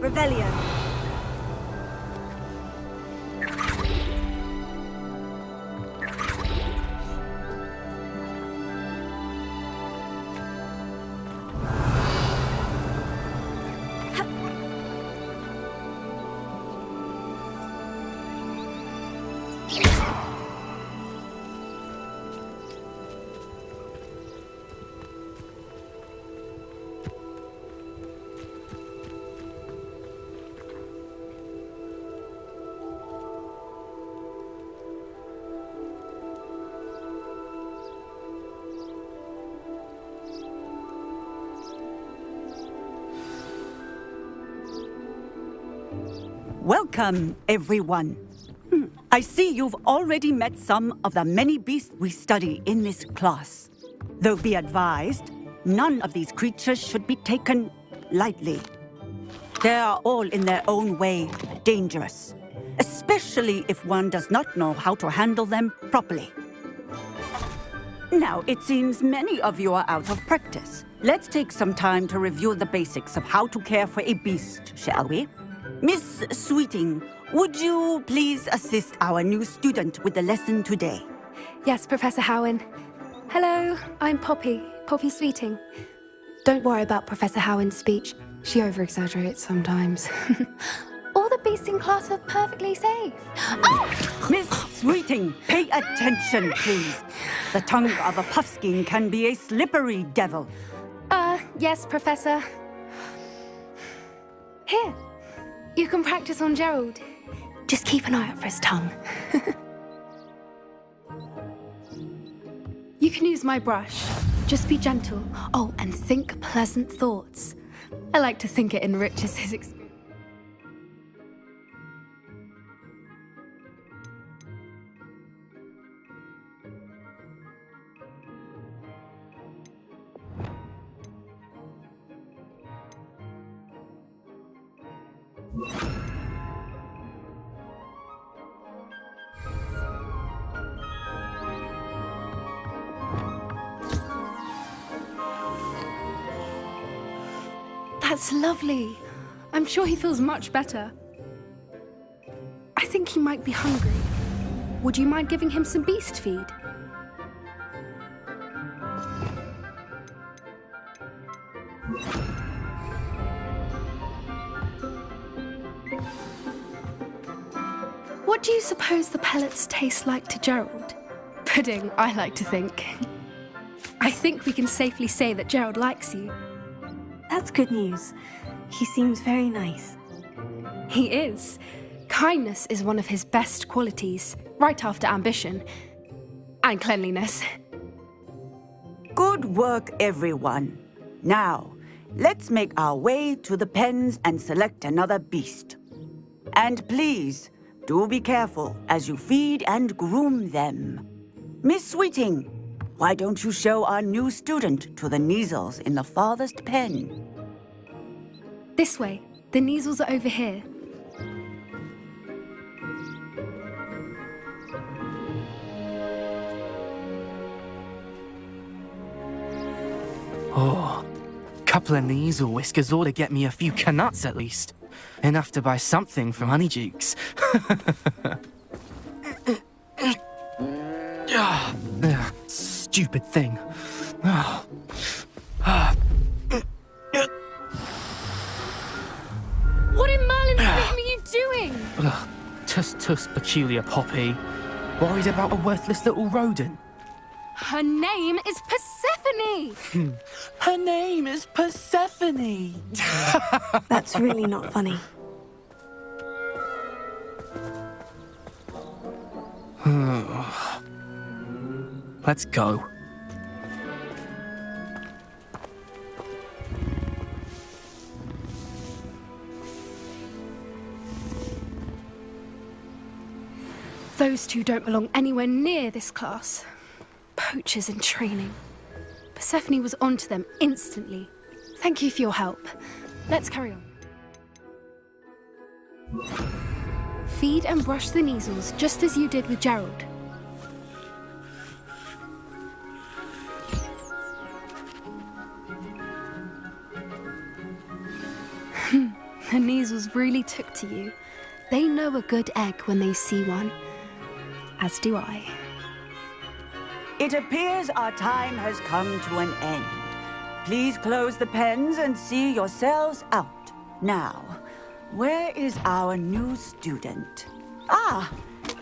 Revelio. Welcome, everyone. I see you've already met some of the many beasts we study in this class. Though be advised, none of these creatures should be taken lightly. They are all in their own way dangerous, especially if one does not know how to handle them properly. Now, it seems many of you are out of practice. Let's take some time to review the basics of how to care for a beast, shall we? Miss Sweeting, would you please assist our new student with the lesson today? Yes, Professor Howen. Hello, I'm Poppy Sweeting. Don't worry about Professor Howen's speech. She over-exaggerates sometimes. All the beasts in class are perfectly safe. Oh! Miss Sweeting, pay attention, please. The tongue of a puffskein can be a slippery devil. Yes, Professor. Here, you can practice on Gerald. Just keep an eye out for his tongue. You can use my brush. Just be gentle. Oh, and think pleasant thoughts. I like to think it enriches his experience. That's lovely. I'm sure he feels much better. I think he might be hungry. Would you mind giving him some beast feed? What do you suppose the pellets taste like to Gerald? Pudding, I like to think. I think we can safely say that Gerald likes you. That's good news. He seems very nice. He is. Kindness is one of his best qualities, right after ambition. And cleanliness. Good work, everyone. Now, let's make our way to the pens and select another beast. And please, do be careful as you feed and groom them. Miss Sweeting, why don't you show our new student to the Neasels in the farthest pen? This way. The Neasels are over here. Oh, couple of Neasel whiskers ought to get me a few canuts at least. Enough to buy something from Honeydukes. Stupid thing. What in Merlin's name are you doing? Tuss, peculiar Poppy. Worried about a worthless little rodent. Her name is Persephone! Her name is Persephone! That's really not funny. Let's go. Those two don't belong anywhere near this class. Poachers in training. Persephone was onto them instantly. Thank you for your help. Let's carry on. Feed and brush the Neasels just as you did with Gerald. The Neasels puzzles really took to you. They know a good egg when they see one. As do I. It appears our time has come to an end. Please close the pens and see yourselves out. Now, where is our new student? Ah,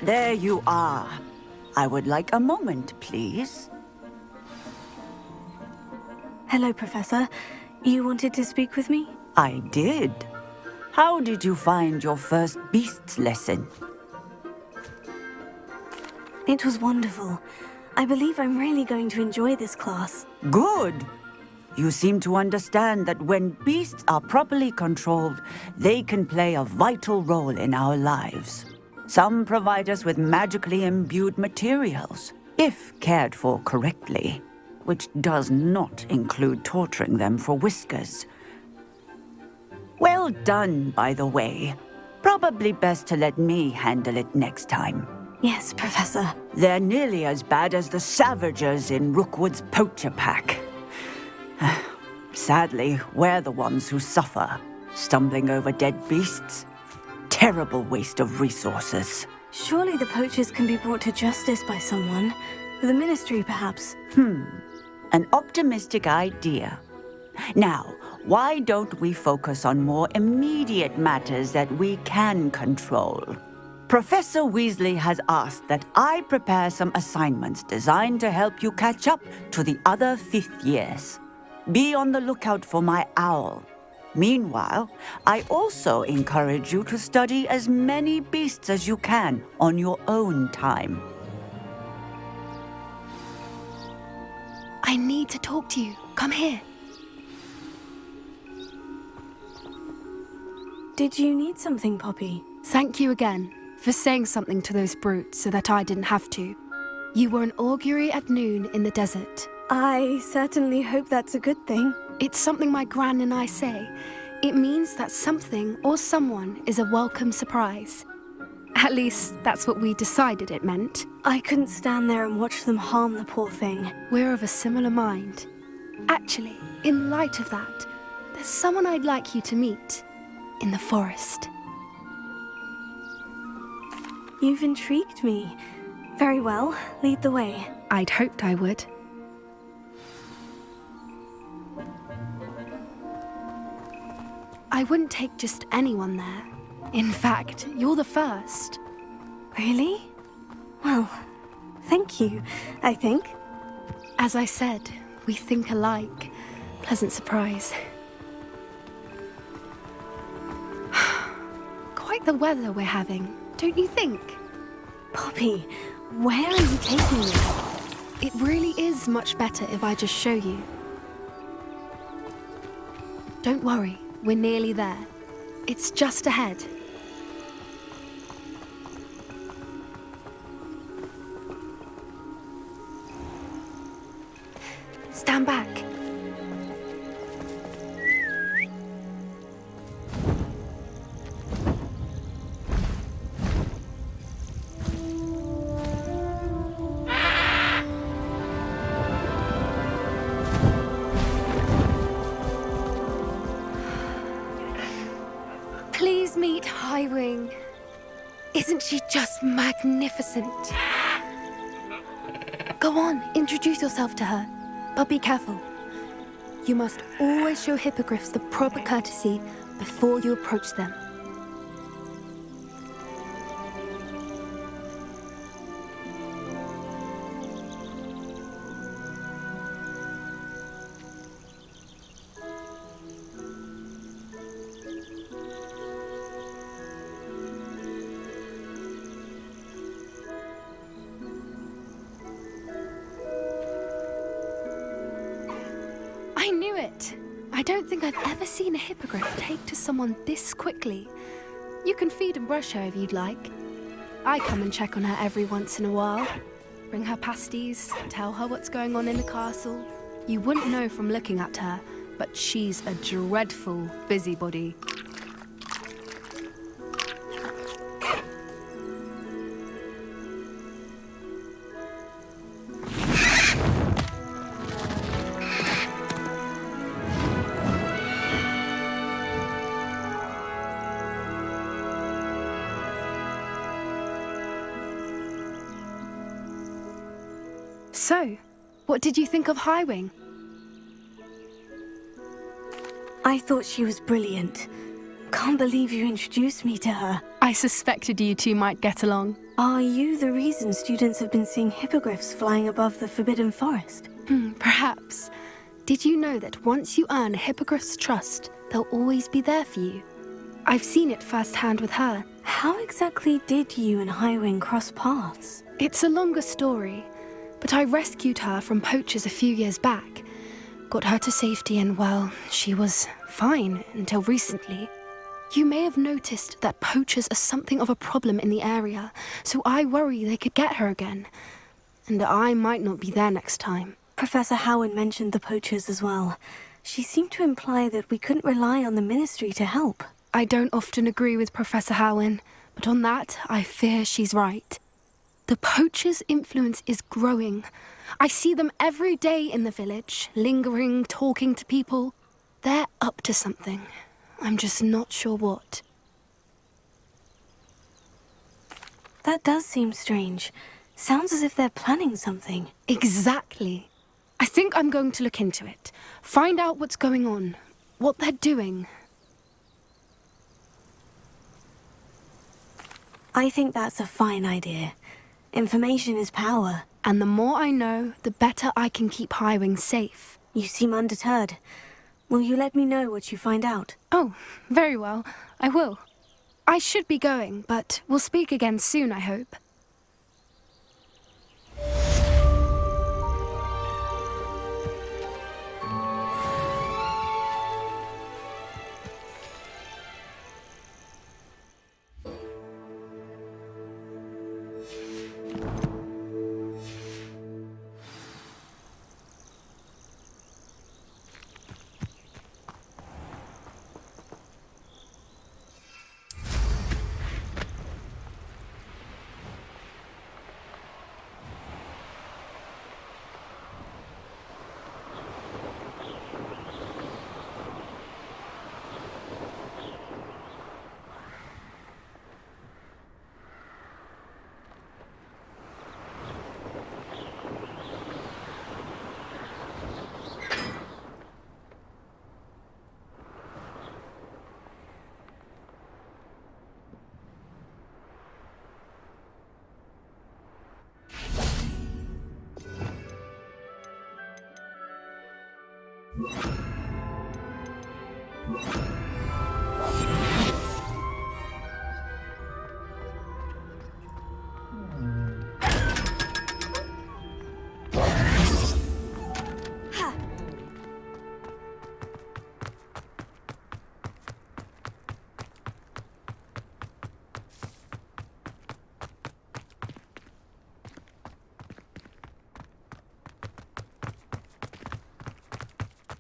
there you are. I would like a moment, please. Hello, Professor. You wanted to speak with me? I did. How did you find your first beasts lesson? It was wonderful. I believe I'm really going to enjoy this class. Good. You seem to understand that when beasts are properly controlled, they can play a vital role in our lives. Some provide us with magically imbued materials, if cared for correctly, which does not include torturing them for whiskers. Well done, by the way. Probably best to let me handle it next time. Yes, Professor. They're nearly as bad as the Savagers in Rookwood's poacher pack. Sadly, we're the ones who suffer, stumbling over dead beasts. Terrible waste of resources. Surely the poachers can be brought to justice by someone. The Ministry, perhaps. An optimistic idea. Now, why don't we focus on more immediate matters that we can control? Professor Weasley has asked that I prepare some assignments designed to help you catch up to the other fifth years. Be on the lookout for my owl. Meanwhile, I also encourage you to study as many beasts as you can on your own time. I need to talk to you. Come here. Did you need something, Poppy? Thank you again for saying something to those brutes so that I didn't have to. You were an augury at noon in the desert. I certainly hope that's a good thing. It's something my gran and I say. It means that something or someone is a welcome surprise. At least, that's what we decided it meant. I couldn't stand there and watch them harm the poor thing. We're of a similar mind. Actually, in light of that, there's someone I'd like you to meet. In the forest. You've intrigued me. Very well, lead the way. I'd hoped I would. I wouldn't take just anyone there. In fact, you're the first. Really? Well, thank you, I think. As I said, we think alike. Pleasant surprise. Quite the weather we're having, don't you think? Poppy, where are you taking me? It really is much better if I just show you. Don't worry, we're nearly there. It's just ahead. Stand back. Please meet Highwing. Isn't she just magnificent? Go on, introduce yourself to her. But be careful. You must always show hippogriffs the proper courtesy before you approach them. I knew it! I don't think I've ever seen a hippogriff take to someone this quickly. You can feed and brush her if you'd like. I come and check on her every once in a while. Bring her pasties, tell her what's going on in the castle. You wouldn't know from looking at her, but she's a dreadful busybody. So, what did you think of Highwing? I thought she was brilliant. Can't believe you introduced me to her. I suspected you two might get along. Are you the reason students have been seeing hippogriffs flying above the Forbidden Forest? Perhaps. Did you know that once you earn a hippogriff's trust, they'll always be there for you? I've seen it firsthand with her. How exactly did you and Highwing cross paths? It's a longer story, but I rescued her from poachers a few years back. Got her to safety and, well, she was fine until recently. You may have noticed that poachers are something of a problem in the area, so I worry they could get her again. And I might not be there next time. Professor Howin mentioned the poachers as well. She seemed to imply that we couldn't rely on the Ministry to help. I don't often agree with Professor Howin, but on that, I fear she's right. The poachers' influence is growing. I see them every day in the village, lingering, talking to people. They're up to something. I'm just not sure what. That does seem strange. Sounds as if they're planning something. Exactly. I think I'm going to look into it. Find out what's going on, what they're doing. I think that's a fine idea. Information is power. And the more I know, the better I can keep Highwing safe. You seem undeterred. Will you let me know what you find out? Oh, very well. I will. I should be going, but we'll speak again soon, I hope.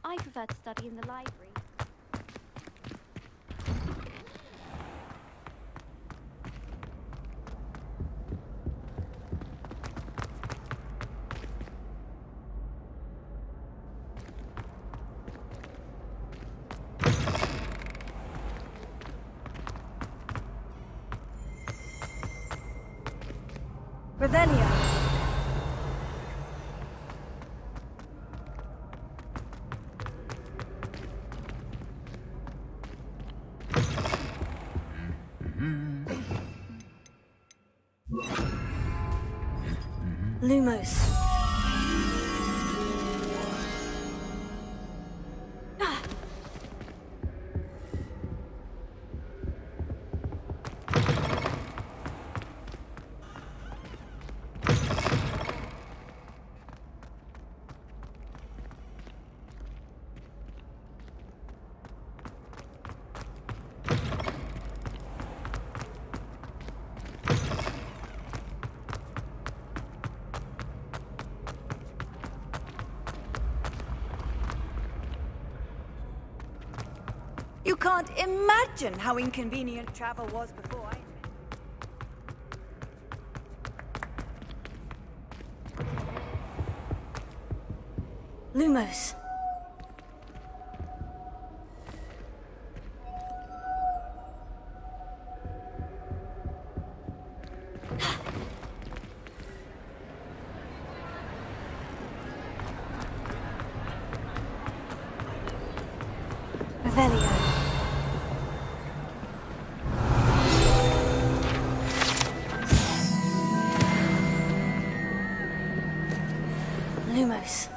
I prefer to study in the library. Revelio. Lumos. You can't imagine how inconvenient travel was before I... Lumos. Vamos.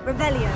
Revelio.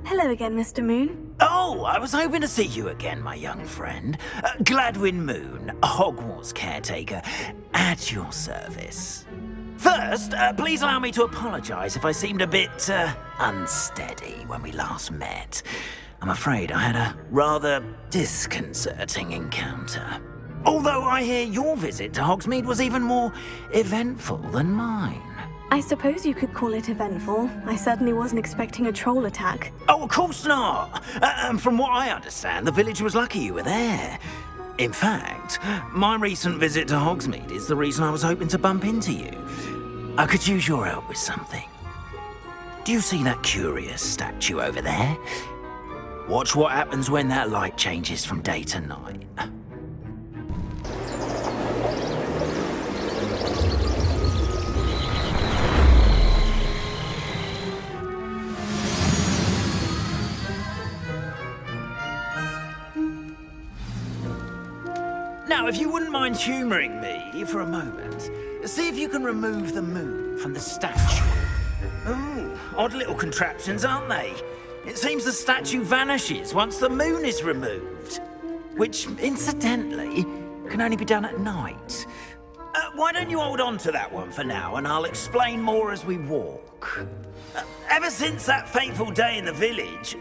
Hello again, Mr. Moon. Oh, I was hoping to see you again, my young friend. Gladwin Moon, Hogwarts Caretaker, at your service. First, please allow me to apologise if I seemed a bit, unsteady when we last met. I'm afraid I had a rather disconcerting encounter. Although I hear your visit to Hogsmeade was even more eventful than mine. I suppose you could call it eventful. I certainly wasn't expecting a troll attack. Oh, of course not. And from what I understand, the village was lucky you were there. In fact, my recent visit to Hogsmeade is the reason I was hoping to bump into you. I could use your help with something. Do you see that curious statue over there? Watch what happens when that light changes from day to night. Now, if you wouldn't mind humouring me for a moment, see if you can remove the moon from the statue. Ooh, odd little contraptions, aren't they? It seems the statue vanishes once the moon is removed. Which, incidentally, can only be done at night. Why don't you hold on to that one for now, and I'll explain more as we walk. Ever since that fateful day in the village,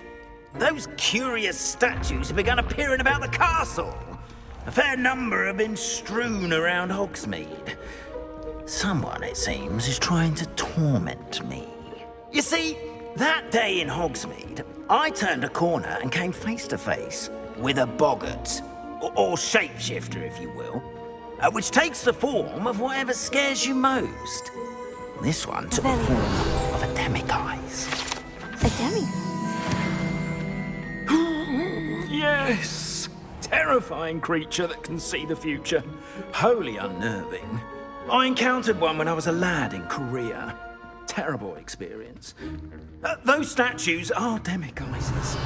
those curious statues have begun appearing about the castle. A fair number have been strewn around Hogsmeade. Someone, it seems, is trying to torment me. You see, that day in Hogsmeade, I turned a corner and came face to face with a boggart, or shapeshifter, if you will, which takes the form of whatever scares you most. This one took the form of a demiguise. A demiguise? Yes! Terrifying creature that can see the future. Wholly unnerving. I encountered one when I was a lad in Korea. Terrible experience. Those statues are demiguises.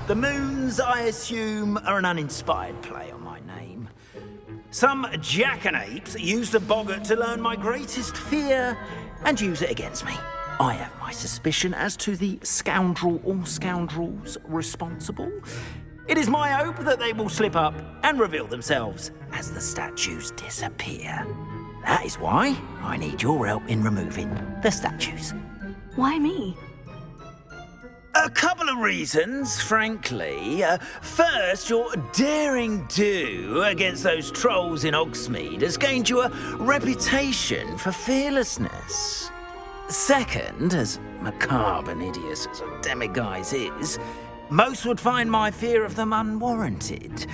The moons, I assume, are an uninspired play on my name. Some jackanapes used a boggart to learn my greatest fear and use it against me. I have my suspicion as to the scoundrel or scoundrels responsible. It is my hope that they will slip up and reveal themselves as the statues disappear. That is why I need your help in removing the statues. Why me? A couple of reasons, frankly. First, your daring do against those trolls in Hogsmeade has gained you a reputation for fearlessness. Second, as macabre and hideous as a demiguise is, most would find my fear of them unwarranted.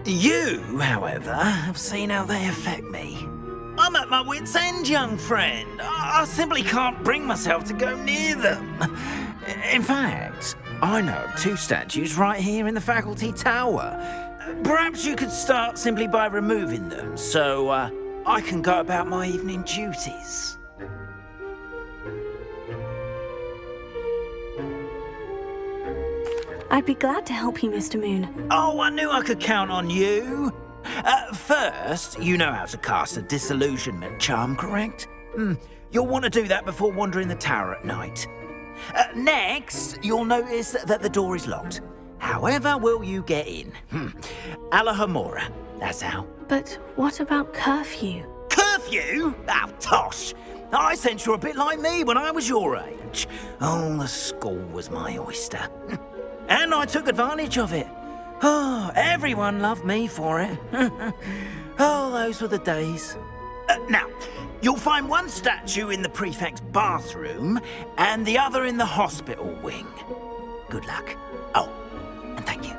You, however, have seen how they affect me. I'm at my wit's end, young friend. I simply can't bring myself to go near them. In fact, I know of two statues right here in the faculty tower. Perhaps you could start simply by removing them so I can go about my evening duties. I'd be glad to help you, Mr. Moon. Oh, I knew I could count on you. First, you know how to cast a disillusionment charm, correct? You'll want to do that before wandering the tower at night. Next, you'll notice that the door is locked. However will you get in? Alahomora, that's how. But what about curfew? Curfew? Oh, tosh. I sense you're a bit like me when I was your age. Oh, the school was my oyster. And I took advantage of it. Oh, everyone loved me for it. Oh, those were the days. Now, you'll find one statue in the prefect's bathroom and the other in the hospital wing. Good luck. Oh, and thank you.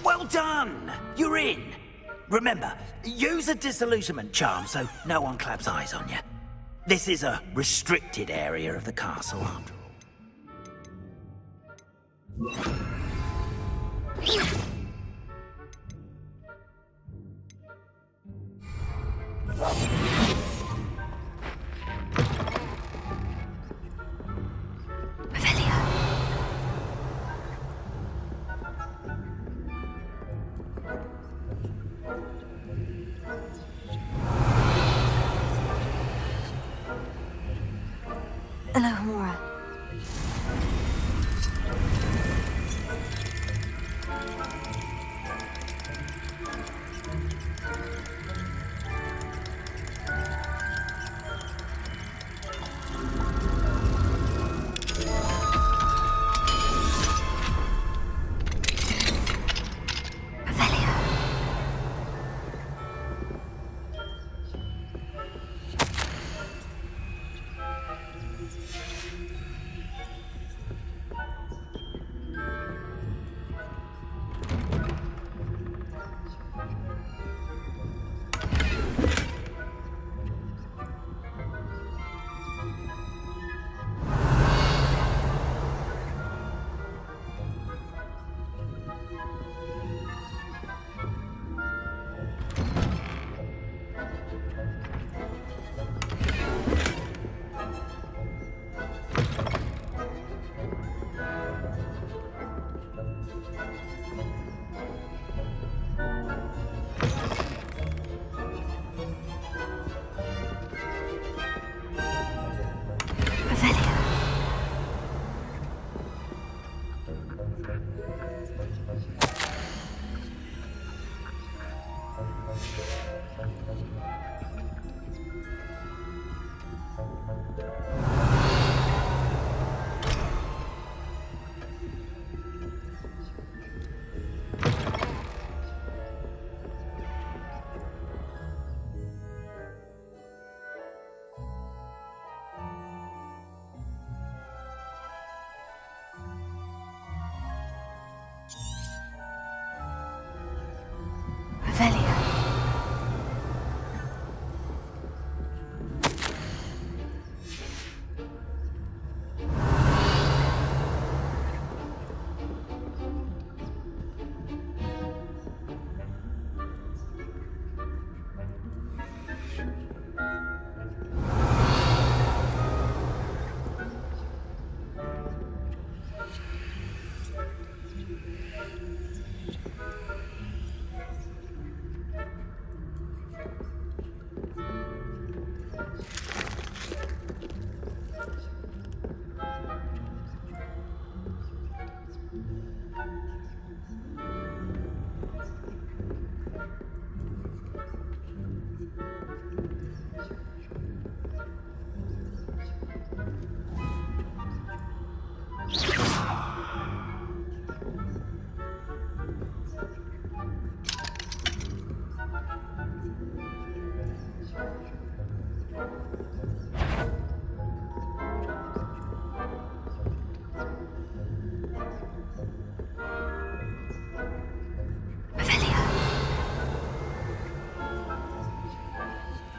Well done! You're in. Remember, use a disillusionment charm so no one claps eyes on you. This is a restricted area of the castle, after all. Alahomora. Revelio.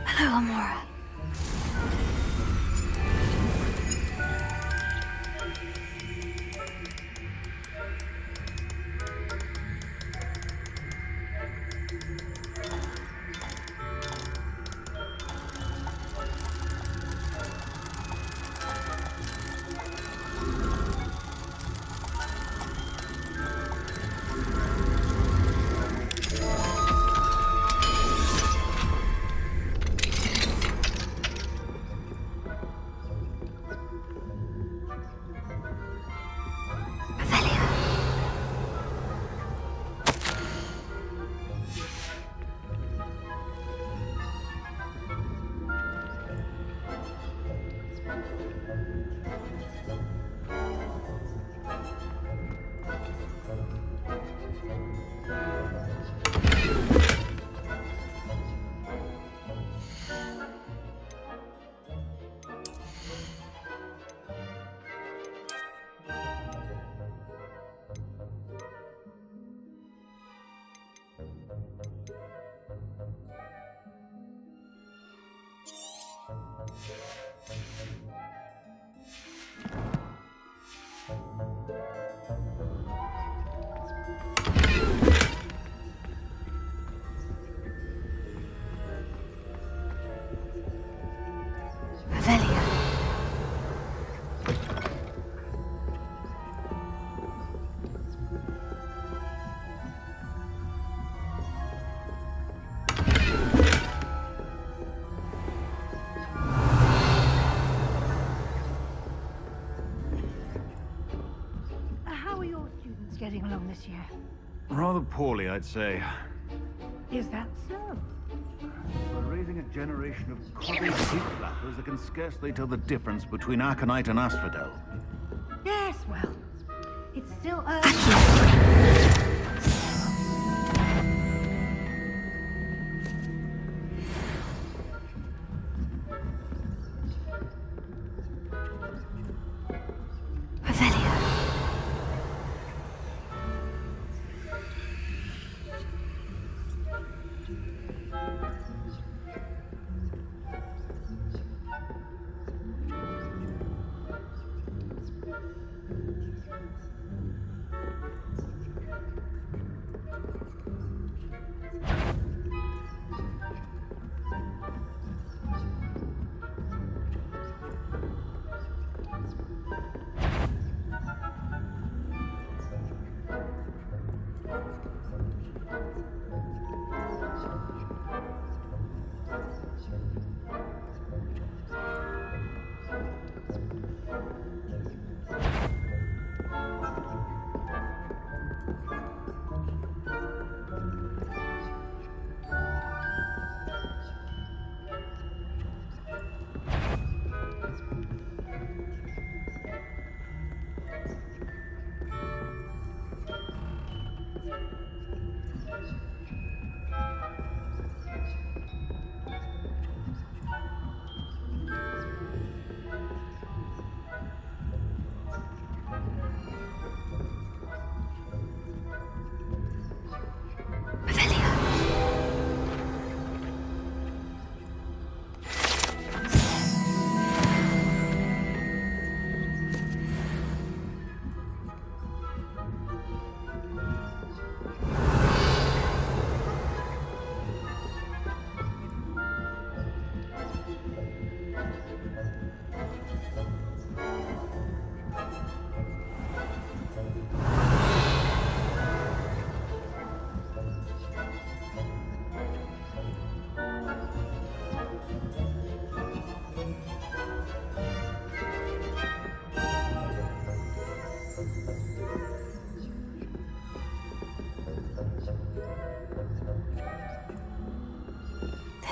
Hello, Amora. How are your students getting along this year? Rather poorly, I'd say. Is that so? We're raising a generation of coddled flappers that can scarcely tell the difference between Aconite and Asphodel. Yes, well, it's still early.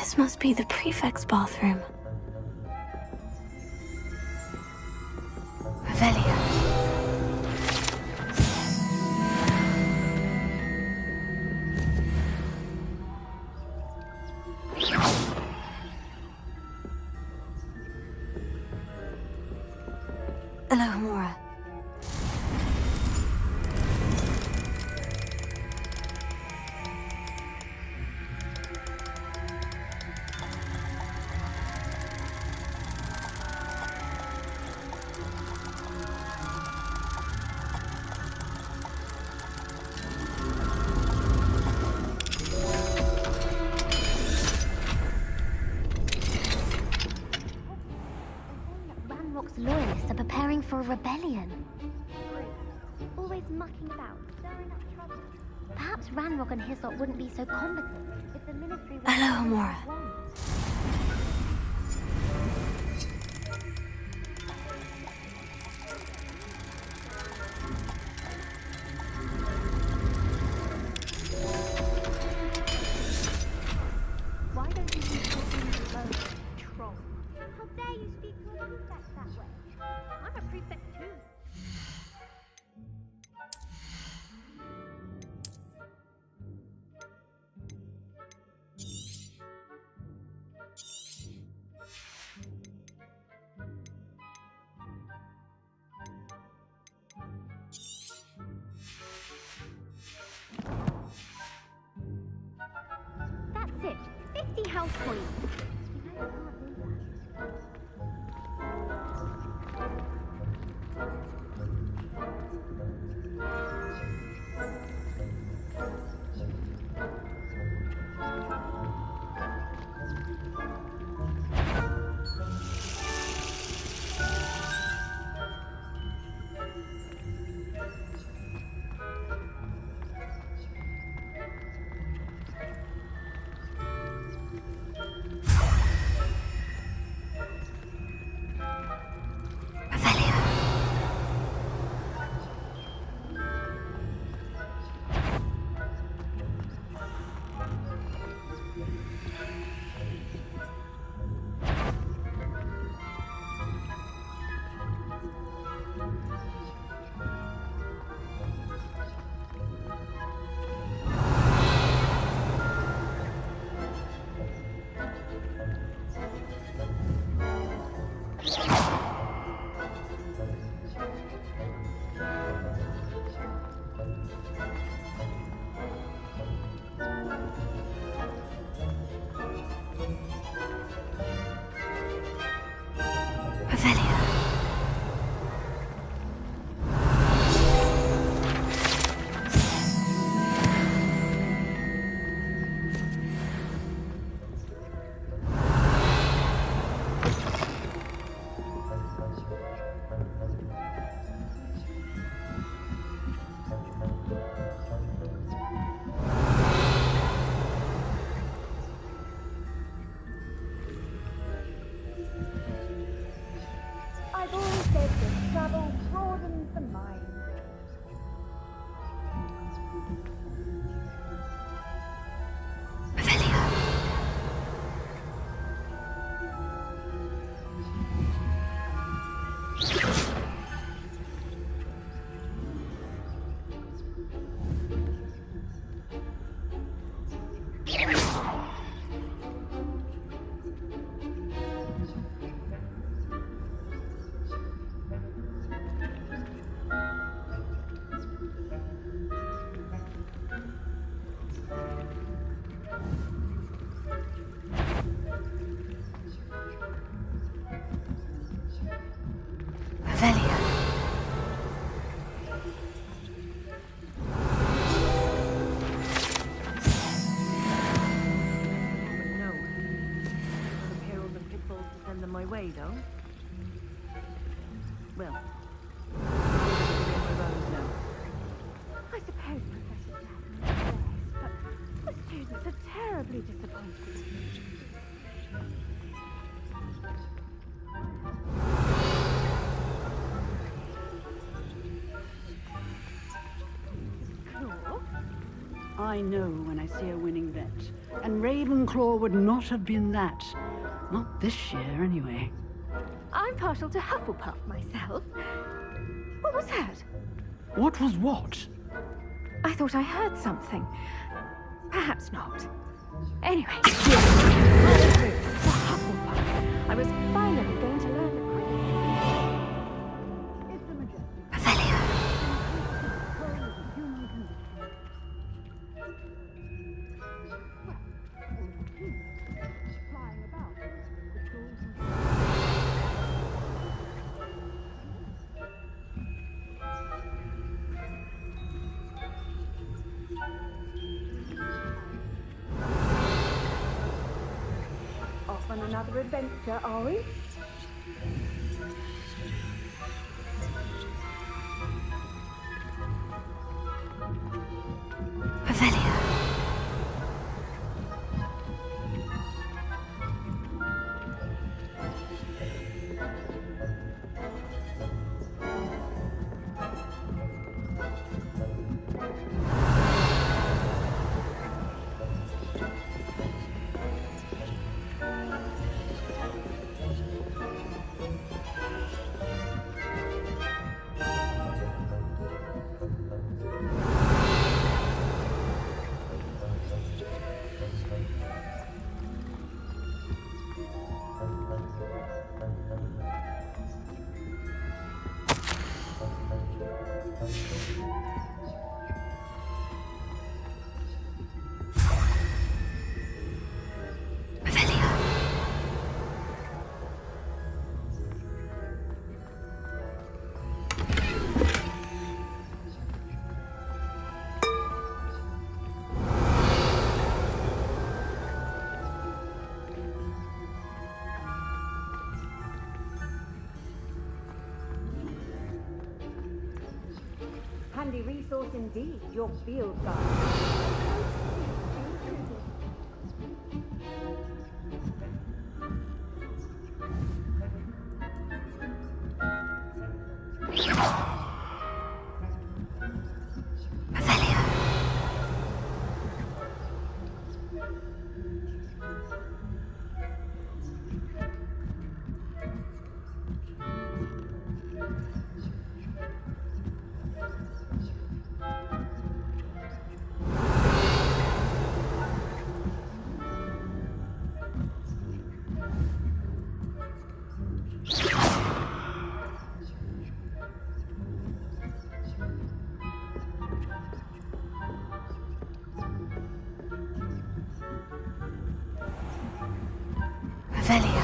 This must be the prefect's bathroom. Revelio. Alohomora. Ranrock's loyalists are preparing for a rebellion. Always mucking about, stirring up trouble. Perhaps Ranrock and his lot wouldn't be so competent if the ministry was... Alohomora. Why don't you use your things alone, troll? How dare you speak to a prefect that way? I'm a prefect too. That's it. 50 house points. You know you can't do that. Revelio. Revelio. I've always said that travel broadens the mind. Revelio. Revelio. No. The perils and pitfalls to send them my way, though. Well, I suppose Professor Jasmine is best, but the students are terribly disappointed. Cool. I know when I see a winning bet. And Ravenclaw would not have been that. Not this year, anyway. I'm partial to Hufflepuff myself. What was that? What was what? I thought I heard something. Perhaps not. Anyway, I was finally going to learn the Revelio. Off on another adventure, are we? Revelio. Handy resource indeed, your field guide. Revelio.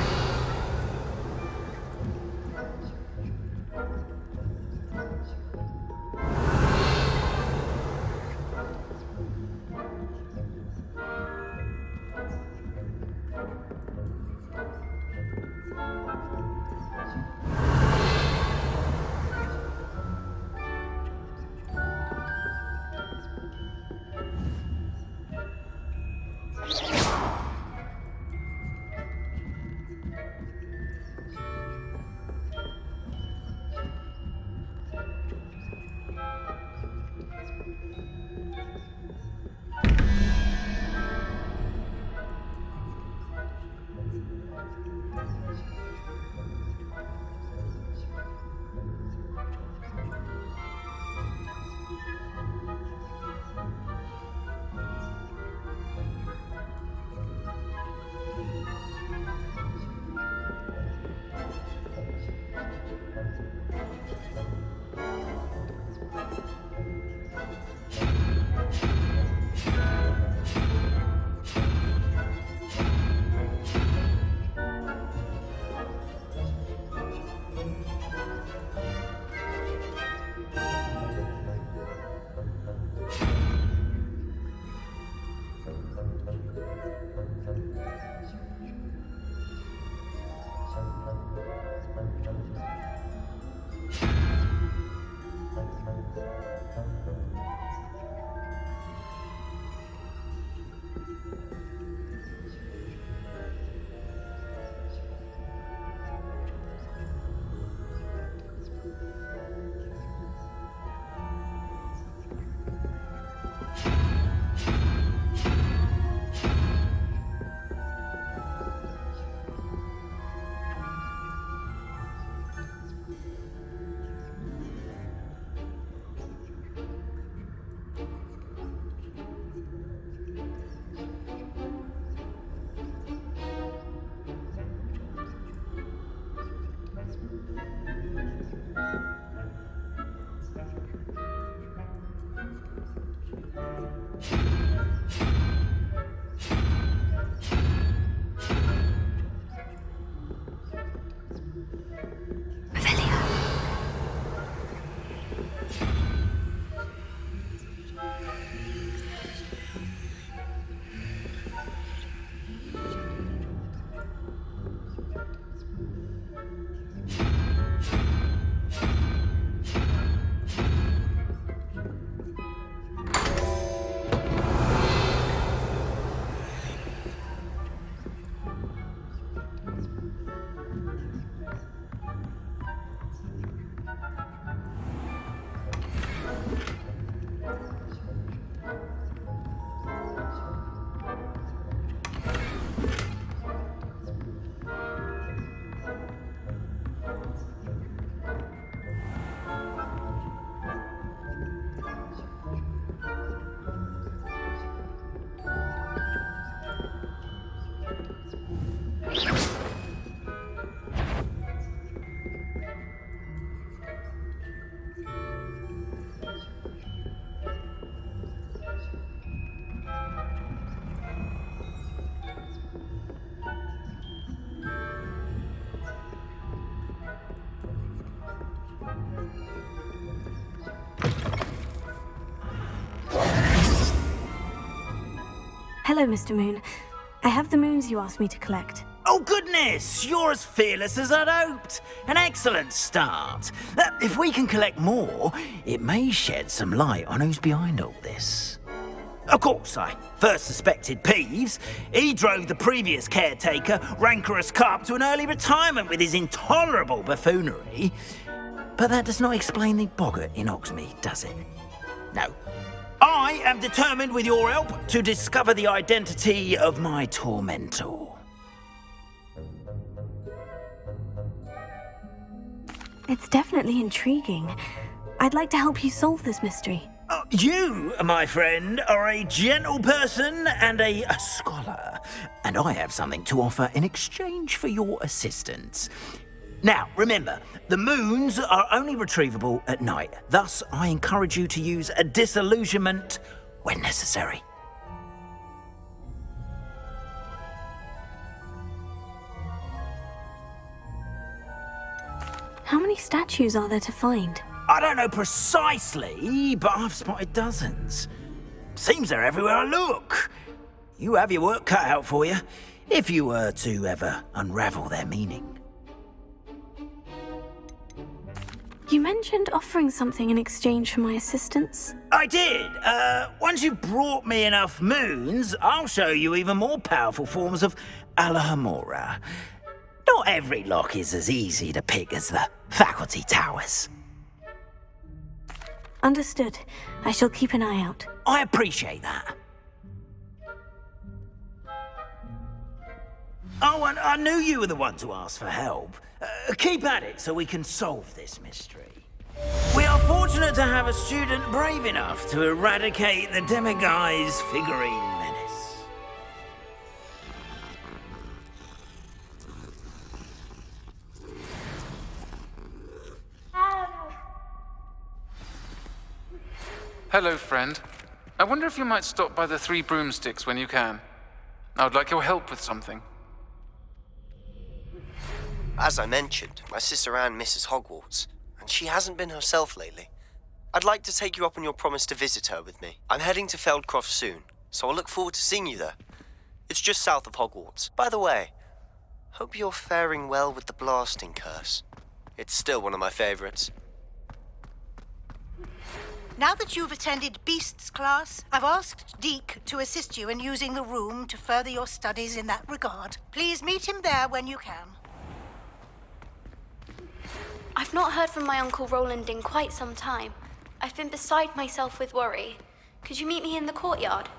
Hello, Mr. Moon. I have the moons you asked me to collect. Oh, goodness! You're as fearless as I'd hoped. An excellent start. If we can collect more, it may shed some light on who's behind all this. Of course, I first suspected Peeves. He drove the previous caretaker, Rancorous Carp, to an early retirement with his intolerable buffoonery. But that does not explain the boggart in Hogsmeade, does it? No. I am determined, with your help, to discover the identity of my tormentor. It's definitely intriguing. I'd like to help you solve this mystery. You, my friend, are a gentle person and a scholar, and I have something to offer in exchange for your assistance. Now, remember, the moons are only retrievable at night. Thus, I encourage you to use a disillusionment when necessary. How many statues are there to find? I don't know precisely, but I've spotted dozens. Seems they're everywhere I look. You have your work cut out for you, if you were to ever unravel their meaning. You mentioned offering something in exchange for my assistance. I did. Once you've brought me enough moons, I'll show you even more powerful forms of Alohomora. Not every lock is as easy to pick as the faculty towers. Understood. I shall keep an eye out. I appreciate that. Oh, and I knew you were the one to ask for help. Keep at it so we can solve this mystery. We are fortunate to have a student brave enough to eradicate the Demiguise figurine menace. Hello, friend. I wonder if you might stop by the Three Broomsticks when you can. I would like your help with something. As I mentioned, my sister Anne misses Hogwarts, and she hasn't been herself lately. I'd like to take you up on your promise to visit her with me. I'm heading to Feldcroft soon, so I'll look forward to seeing you there. It's just south of Hogwarts. By the way, hope you're faring well with the blasting curse. It's still one of my favorites. Now that you've attended Beasts class, I've asked Deke to assist you in using the room to further your studies in that regard. Please meet him there when you can. I've not heard from my Uncle Roland in quite some time. I've been beside myself with worry. Could you meet me in the courtyard?